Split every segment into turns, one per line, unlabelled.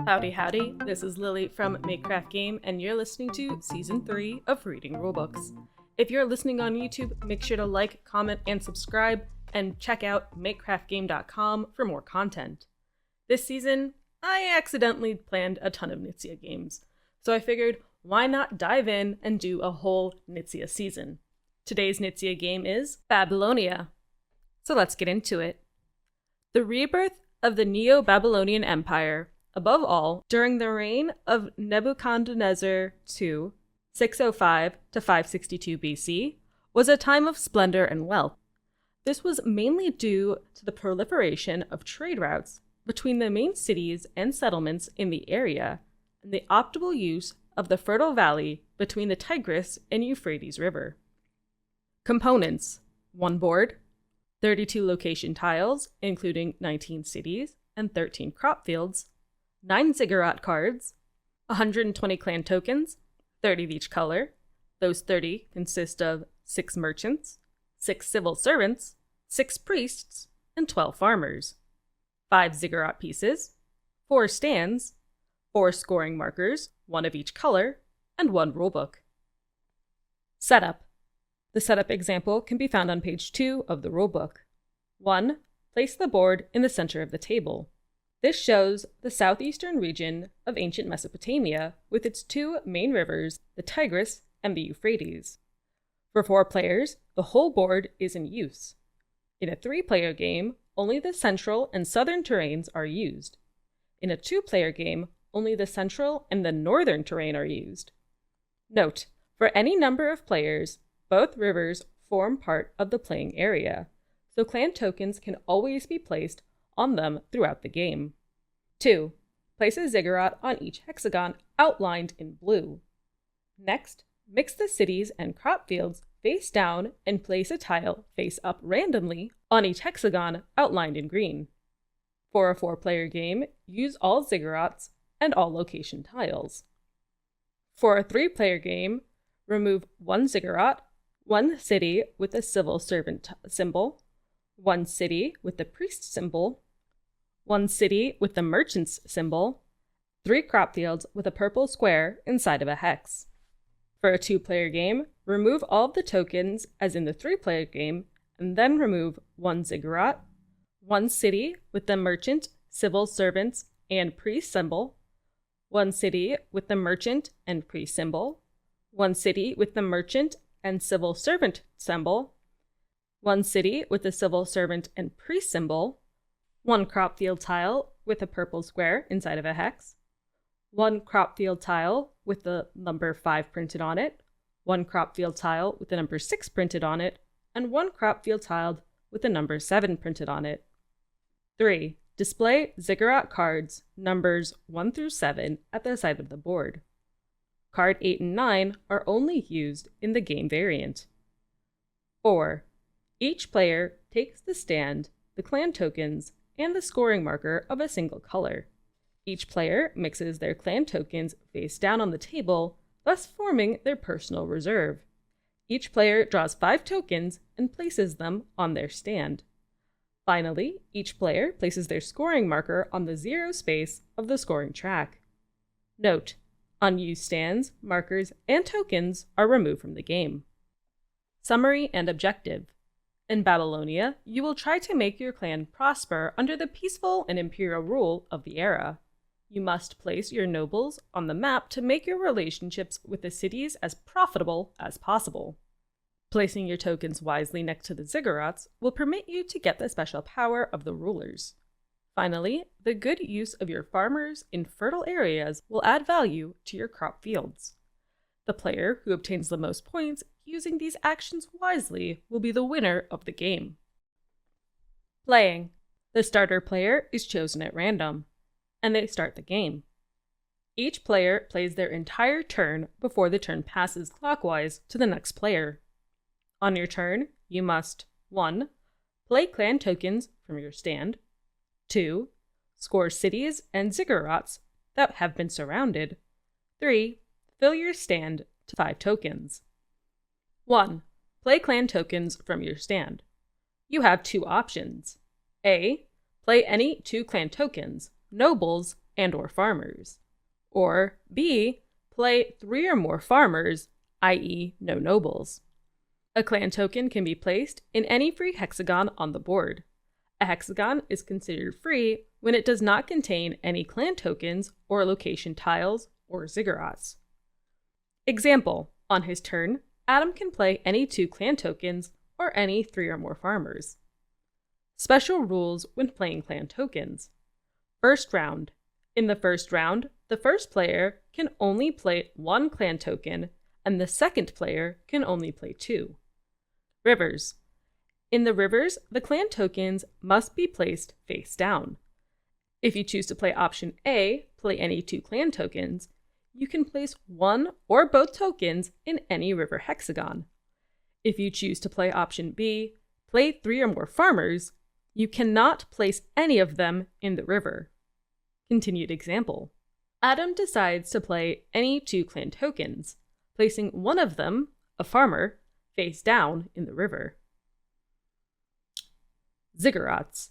Howdy, this is Lily from Makecraft Game, and you're listening to Season 3 of Reading Rulebooks. If you're listening on YouTube, make sure to like, comment, and subscribe, and check out makecraftgame.com for more content. This season, I accidentally planned a ton of Knizia games, so I figured why not dive in and do a whole Knizia season. Today's Knizia game is Babylonia. So let's get into it. The rebirth of the Neo-Babylonian Empire, above all, during the reign of Nebuchadnezzar II, 605 to 562 BC, was a time of splendor and wealth. This was mainly due to the proliferation of trade routes between the main cities and settlements in the area, and the optimal use of the fertile valley between the Tigris and Euphrates River. Components: 1 board, 32 location tiles, including 19 cities and 13 crop fields, 9 Zigguart cards, 120 clan tokens, 30 of each color. Those 30 consist of 6 merchants, 6 civil servants, 6 priests, and 12 farmers, 5 ziggurat pieces, 4 stands, 4 scoring markers, 1 of each color, and 1 rulebook. Setup. The setup example can be found on page 2 of the rulebook. 1. Place the board in the center of the table. This shows the southeastern region of ancient Mesopotamia with its 2 main rivers, the Tigris and the Euphrates. For 4 players, the whole board is in use. In a 3-player game, only the central and southern terrains are used. In a 2-player game, only the central and the northern terrain are used. Note, for any number of players, both rivers form part of the playing area, so clan tokens can always be placed on them throughout the game. 2. Place a ziggurat on each hexagon outlined in blue. Next, mix the cities and crop fields face down and place a tile face up randomly on each hexagon outlined in green. For a 4-player game, use all ziggurats and all location tiles. For a 3-player game, remove 1 ziggurat, 1 city with a civil servant symbol, 1 city with the priest symbol, 1 city with the merchant's symbol, 3 crop fields with a purple square inside of a hex. For a 2-player game, remove all of the tokens as in the 3-player game, and then remove 1 ziggurat, 1 city with the merchant, civil servants, and priest symbol, 1 city with the merchant and priest symbol, 1 city with the merchant and civil servant symbol, 1 city with the civil servant and priest symbol, 1 crop field tile with a purple square inside of a hex, 1 crop field tile with the number 5 printed on it, 1 crop field tile with the number 6 printed on it, and 1 crop field tile with the number 7 printed on it. 3. Display Zigguart cards numbers 1 through 7 at the side of the board. Card 8 and 9 are only used in the game variant. 4. Each player takes the stand, the clan tokens, and the scoring marker of a single color. Each player mixes their clan tokens face down on the table, thus forming their personal reserve. Each player draws 5 tokens and places them on their stand. Finally, each player places their scoring marker on the 0 space of the scoring track. Note: unused stands, markers, and tokens are removed from the game. Summary and objective. In Babylonia, you will try to make your clan prosper under the peaceful and imperial rule of the era. You must place your nobles on the map to make your relationships with the cities as profitable as possible. Placing your tokens wisely next to the ziggurats will permit you to get the special power of the rulers. Finally, the good use of your farmers in fertile areas will add value to your crop fields. The player who obtains the most points using these actions wisely will be the winner of the game. Playing. The starter player is chosen at random, and they start the game. Each player plays their entire turn before the turn passes clockwise to the next player. On your turn, you must 1. Play clan tokens from your stand, 2. Score cities and ziggurats that have been surrounded, 3. Fill your stand to 5 tokens. 1. Play clan tokens from your stand. You have 2 options. A. Play any 2 clan tokens, nobles, and/or farmers. Or B, play 3 or more farmers, i.e. no nobles. A clan token can be placed in any free hexagon on the board. A hexagon is considered free when it does not contain any clan tokens or location tiles or ziggurats. Example, on his turn, Adam can play any 2 clan tokens or any 3 or more farmers. Special rules when playing clan tokens. First round. In the first round, the first player can only play 1 clan token, and the second player can only play 2. Rivers. In the rivers, the clan tokens must be placed face down. If you choose to play option A, play any 2 clan tokens, you can place 1 or both tokens in any river hexagon. If you choose to play option B, play 3 or more farmers, you cannot place any of them in the river. Continued example. Adam decides to play any 2 clan tokens, placing one of them, a farmer, face down in the river. Ziggurats.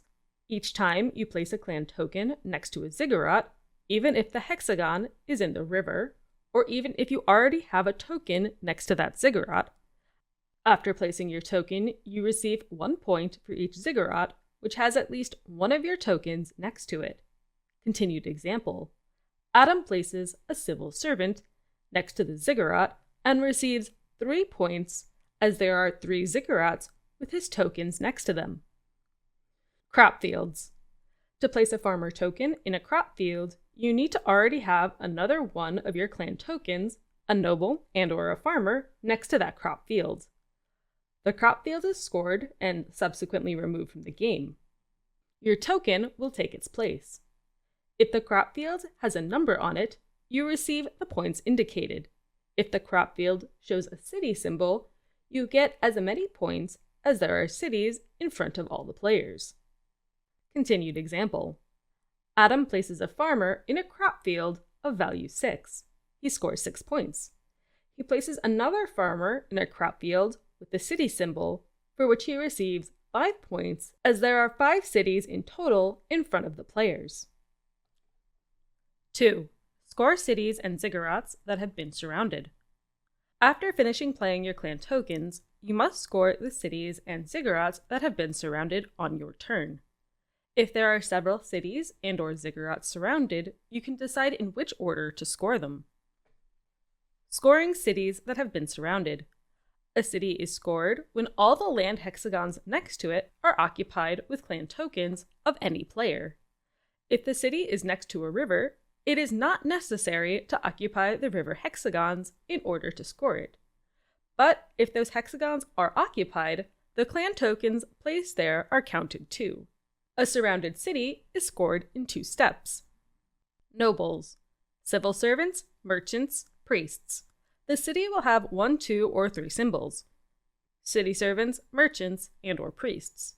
Each time you place a clan token next to a ziggurat, even if the hexagon is in the river, or even if you already have a token next to that ziggurat, after placing your token, you receive 1 point for each ziggurat, which has at least one of your tokens next to it. Continued example. Adam places a civil servant next to the ziggurat and receives 3 points as there are 3 ziggurats with his tokens next to them. Crop fields. To place a farmer token in a crop field, you need to already have another one of your clan tokens, a noble and/or a farmer, next to that crop field. The crop field is scored and subsequently removed from the game. Your token will take its place. If the crop field has a number on it, you receive the points indicated. If the crop field shows a city symbol, you get as many points as there are cities in front of all the players. Continued example. Adam places a farmer in a crop field of value 6. He scores 6 points. He places another farmer in a crop field with the city symbol, for which he receives 5 points, as there are 5 cities in total in front of the players. 2. Score cities and ziggurats that have been surrounded. After finishing playing your clan tokens, you must score the cities and ziggurats that have been surrounded on your turn. If there are several cities and/or ziggurats surrounded, you can decide in which order to score them. Scoring cities that have been surrounded. A city is scored when all the land hexagons next to it are occupied with clan tokens of any player. If the city is next to a river, it is not necessary to occupy the river hexagons in order to score it. But if those hexagons are occupied, the clan tokens placed there are counted too. A surrounded city is scored in 2 steps. Nobles. Civil servants, merchants, priests. The city will have 1, 2, or 3 symbols. City servants, merchants, and/or priests.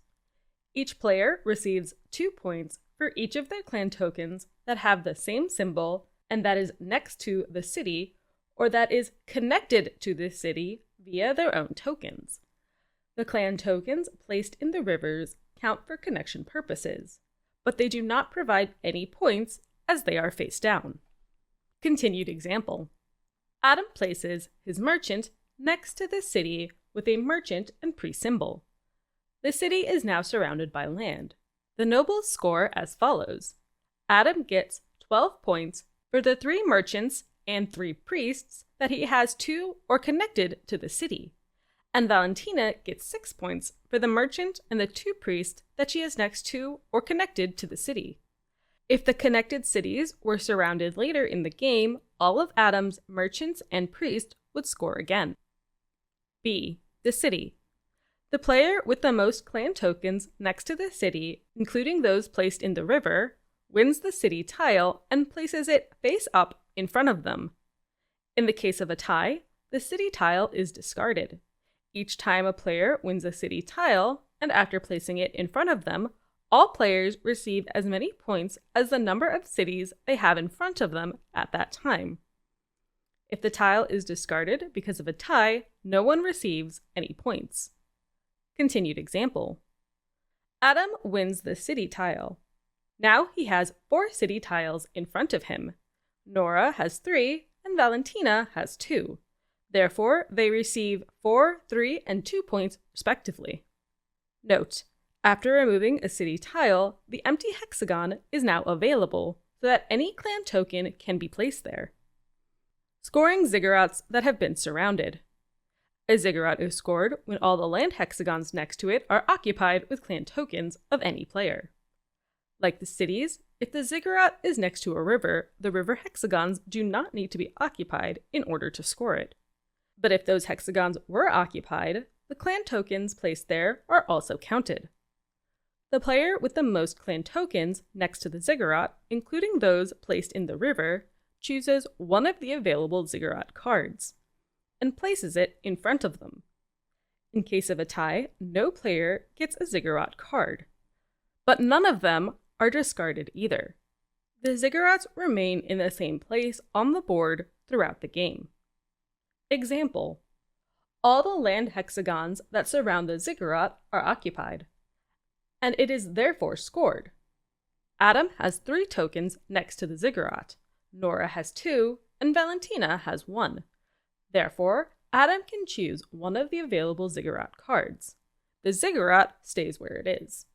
Each player receives 2 points for each of their clan tokens that have the same symbol and that is next to the city or that is connected to the city via their own tokens. The clan tokens placed in the rivers count for connection purposes, but they do not provide any points as they are face down. Continued example. Adam places his merchant next to the city with a merchant and priest symbol. The city is now surrounded by land. The nobles score as follows. Adam gets 12 points for the 3 merchants and 3 priests that he has to or connected to the city, and Valentina gets 6 points for the merchant and the 2 priests that she is next to or connected to the city. If the connected cities were surrounded later in the game, all of Adam's merchants and priests would score again. B. The city. The player with the most clan tokens next to the city, including those placed in the river, wins the city tile and places it face up in front of them. In the case of a tie, the city tile is discarded. Each time a player wins a city tile, and after placing it in front of them, all players receive as many points as the number of cities they have in front of them at that time. If the tile is discarded because of a tie, no one receives any points. Continued example. Adam wins the city tile. Now he has 4 city tiles in front of him. Nora has 3, and Valentina has 2. Therefore, they receive 4, 3, and 2 points respectively. Note: after removing a city tile, the empty hexagon is now available, so that any clan token can be placed there. Scoring ziggurats that have been surrounded. A ziggurat is scored when all the land hexagons next to it are occupied with clan tokens of any player. Like the cities, if the ziggurat is next to a river, the river hexagons do not need to be occupied in order to score it. But if those hexagons were occupied, the clan tokens placed there are also counted. The player with the most clan tokens next to the ziggurat, including those placed in the river, chooses one of the available Zigguart cards and places it in front of them. In case of a tie, no player gets a Ziggurat card, but none of them are discarded either. The ziggurats remain in the same place on the board throughout the game. Example: all the land hexagons that surround the ziggurat are occupied, and it is therefore scored. Adam has 3 tokens next to the ziggurat, Nora has 2, and Valentina has 1. Therefore, Adam can choose one of the available Ziggurat cards. The ziggurat stays where it is.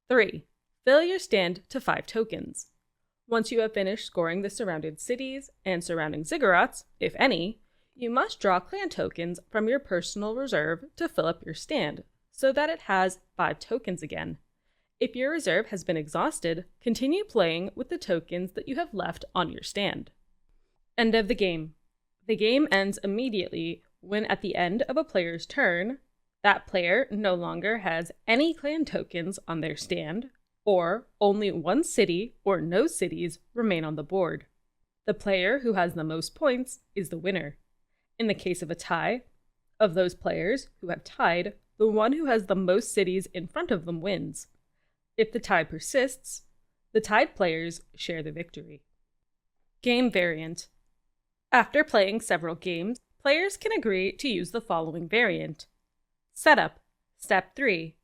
3. Fill your stand to 5 tokens. Once you have finished scoring the surrounded cities and surrounding ziggurats, if any, you must draw clan tokens from your personal reserve to fill up your stand, so that it has 5 tokens again. If your reserve has been exhausted, continue playing with the tokens that you have left on your stand. End of the game. The game ends immediately when, at the end of a player's turn, that player no longer has any clan tokens on their stand, or only 1 city or no cities remain on the board. The player who has the most points is the winner. In the case of a tie, of those players who have tied, the one who has the most cities in front of them wins. If the tie persists, the tied players share the victory. Game variant. After playing several games, players can agree to use the following variant. Setup. Step 3.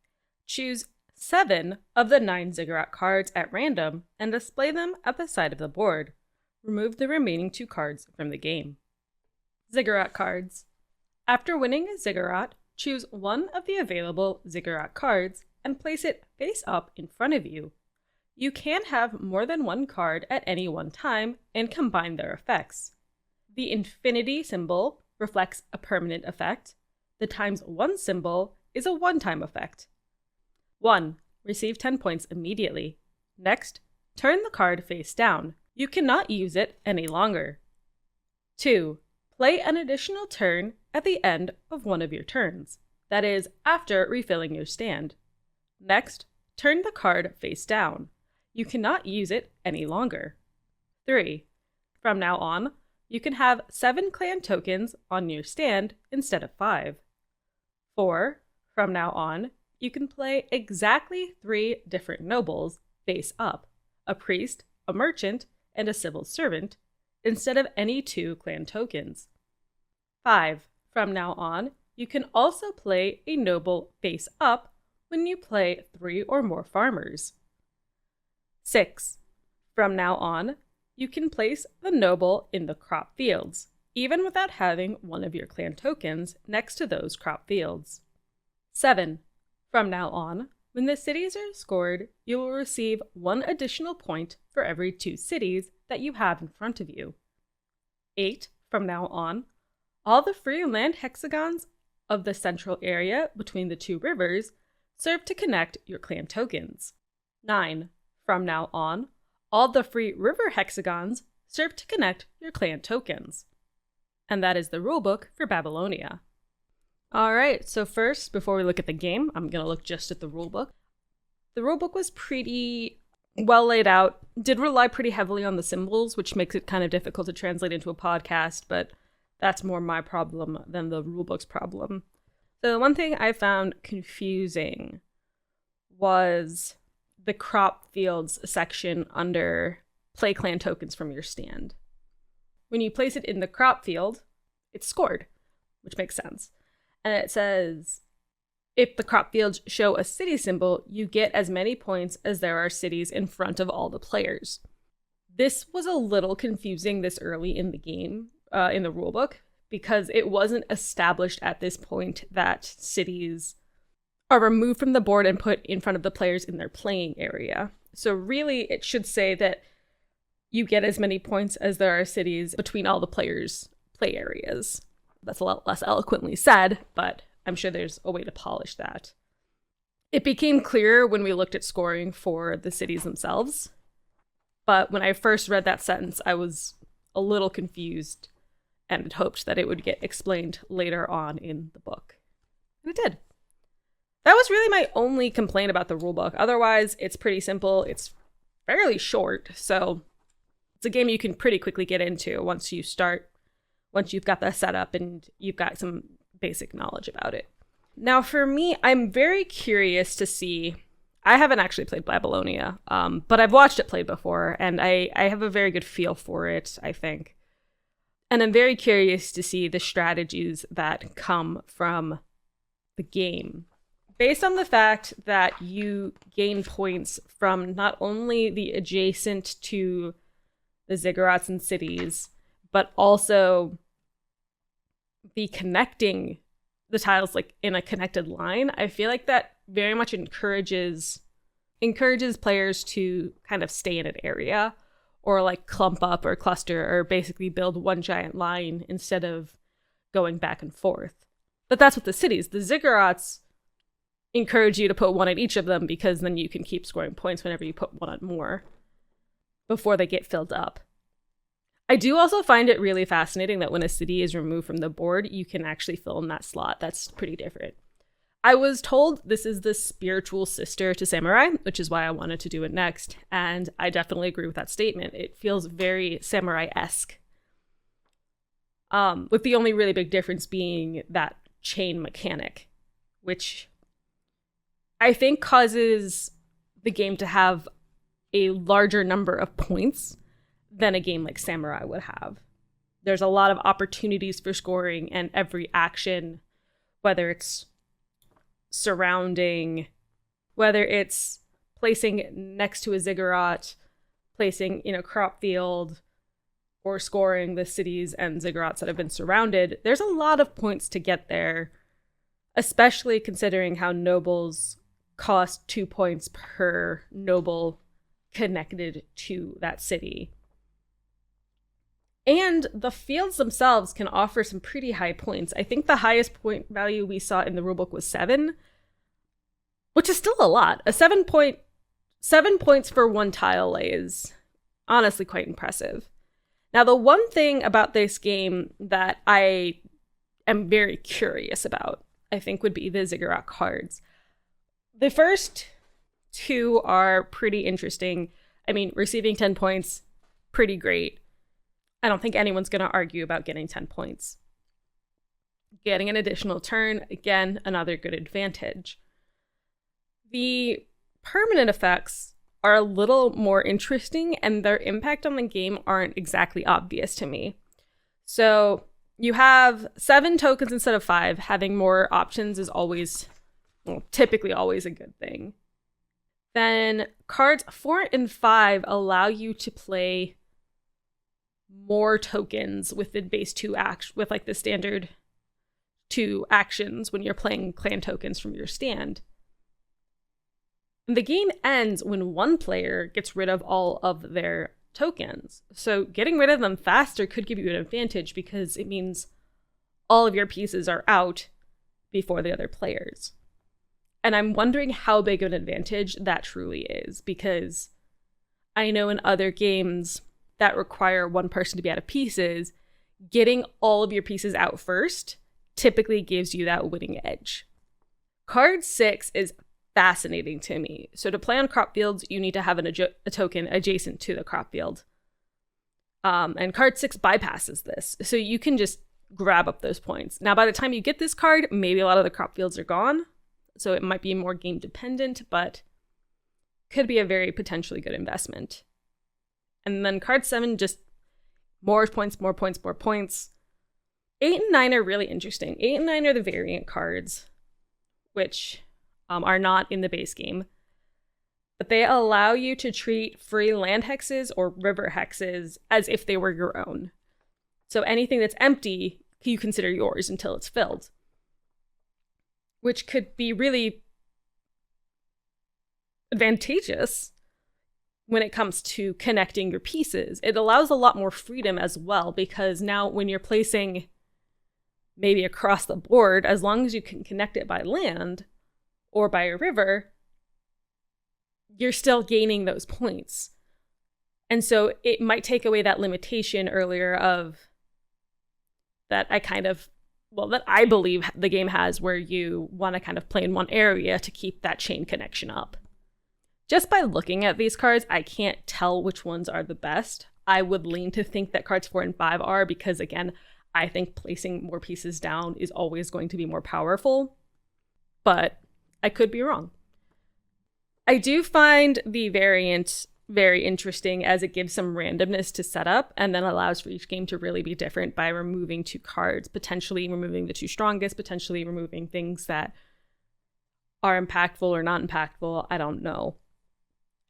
Choose 7 of the 9 Ziggurat cards at random and display them at the side of the board. Remove the remaining 2 cards from the game. Ziggurat Cards. After winning a ziggurat, choose one of the available Ziggurat cards and place it face up in front of you. You can have more than 1 card at any one time and combine their effects. The infinity symbol reflects a permanent effect. The ×1 symbol is a one-time effect. 1. Receive 10 points immediately. Next, turn the card face down. You cannot use it any longer. 2. Play an additional turn at the end of one of your turns, that is, after refilling your stand. Next, turn the card face down. You cannot use it any longer. 3. From now on, you can have 7 clan tokens on your stand instead of 5. 4. From now on, you can play exactly 3 different nobles face up, a priest, a merchant, and a civil servant, instead of any 2 clan tokens. 5. From now on, you can also play a noble face up when you play 3 or more farmers. 6. From now on, you can place the noble in the crop fields, even without having one of your clan tokens next to those crop fields. 7. From now on, when the cities are scored, you will receive 1 additional point for every 2 cities that you have in front of you. 8. From now on, all the free land hexagons of the central area between the 2 rivers serve to connect your clan tokens. 9. From now on, all the free river hexagons serve to connect your clan tokens. And that is the rulebook for Babylonia. Alright, so first, before we look at the game, I'm going to look just at the rulebook. The rulebook was pretty well laid out, did rely pretty heavily on the symbols, which makes it kind of difficult to translate into a podcast, but that's more my problem than the rulebook's problem. So the one thing I found confusing was the crop fields section under play clan tokens from your stand. When you place it in the crop field, it's scored, which makes sense. And it says, If the crop fields show a city symbol, you get as many points as there are cities in front of all the players. This was a little confusing this early in the game, in the rulebook, because it wasn't established at this point that cities are removed from the board and put in front of the players in their playing area. So really, it should say that you get as many points as there are cities between all the players' play areas. That's a lot less eloquently said, but I'm sure there's a way to polish that. It became clearer when we looked at scoring for the cities themselves, but when I first read that sentence, I was a little confused and had hoped that it would get explained later on in the book. And it did. That was really my only complaint about the rulebook. Otherwise, it's pretty simple. It's fairly short, so it's a game you can pretty quickly get into once you've got the setup and you've got some basic knowledge about it. Now, for me, I'm very curious to see. I haven't actually played Babylonia, but I've watched it played before, and I have a very good feel for it, I think. And I'm very curious to see the strategies that come from the game. Based on the fact that you gain points from not only the adjacent to the ziggurats and cities, but also the connecting the tiles like in a connected line, I feel like that very much encourages players to kind of stay in an area or like clump up or cluster or basically build one giant line instead of going back and forth. But that's what the cities, the ziggurats, encourage you to put one at each of them because then you can keep scoring points whenever you put one on more before they get filled up. I do also find it really fascinating that when a city is removed from the board, you can actually fill in that slot. That's pretty different. I was told this is the spiritual sister to samurai, which is why I wanted to do it next, and I definitely agree with that statement. It feels very samurai-esque, with the only really big difference being that chain mechanic, which I think causes the game to have a larger number of points than a game like Samurai would have. There's a lot of opportunities for scoring, and every action, whether it's surrounding, whether it's placing next to a ziggurat, placing in a crop field, or scoring the cities and ziggurats that have been surrounded, there's a lot of points to get there, especially considering how nobles cost 2 points per noble connected to that city. And the fields themselves can offer some pretty high points. I think the highest point value we saw in the rulebook was 7, which is still a lot. 7 points for one tile lay is honestly quite impressive. Now, the one thing about this game that I am very curious about, I think, would be the Zigguart Cards. The first 2 are pretty interesting. I mean, receiving 10 points, pretty great. I don't think anyone's going to argue about getting 10 points. Getting an additional turn, again, another good advantage. The permanent effects are a little more interesting, and their impact on the game aren't exactly obvious to me. So you have 7 tokens instead of 5. Having more options is typically always a good thing. Then cards 4 and 5 allow you to play more tokens within base 2 with like the standard 2 actions when you're playing clan tokens from your stand. And the game ends when one player gets rid of all of their tokens. So getting rid of them faster could give you an advantage because it means all of your pieces are out before the other players. And I'm wondering how big of an advantage that truly is, because I know in other games that require one person to be out of pieces, getting all of your pieces out first typically gives you that winning edge. Card 6 is fascinating to me. So to play on crop fields, you need to have a token adjacent to the crop field. And card 6 bypasses this. So you can just grab up those points. Now, by the time you get this card, maybe a lot of the crop fields are gone. So it might be more game dependent, but could be a very potentially good investment. And then card 7, just more points, more points, more points. 8 and 9 are really interesting. 8 and 9 are the variant cards, which are not in the base game. But they allow you to treat free land hexes or river hexes as if they were your own. So anything that's empty, you consider yours until it's filled. Which could be really advantageous when it comes to connecting your pieces. It allows a lot more freedom as well, because now when you're placing maybe across the board, as long as you can connect it by land or by a river, you're still gaining those points. And so it might take away that limitation earlier of that I believe the game has, where you want to kind of play in one area to keep that chain connection up. Just by looking at these cards, I can't tell which ones are the best. I would lean to think that cards 4 and 5 are, because again, I think placing more pieces down is always going to be more powerful, but I could be wrong. I do find the variant very interesting, as it gives some randomness to setup and then allows for each game to really be different by removing 2 cards, potentially removing the 2 strongest, potentially removing things that are impactful or not impactful. I don't know.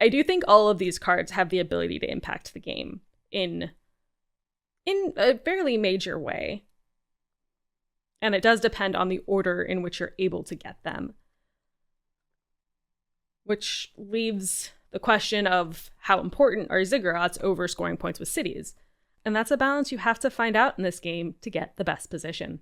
I do think all of these cards have the ability to impact the game in a fairly major way. And it does depend on the order in which you're able to get them. Which leaves the question of how important are ziggurats over scoring points with cities. And that's a balance you have to find out in this game to get the best position.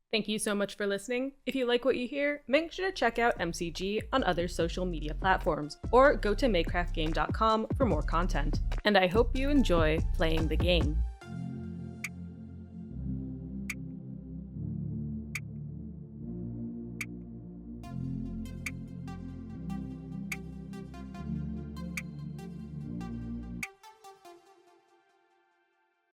Thank you so much for listening. If you like what you hear, make sure to check out MCG on other social media platforms, or go to makecraftgame.com for more content. And I hope you enjoy playing the game.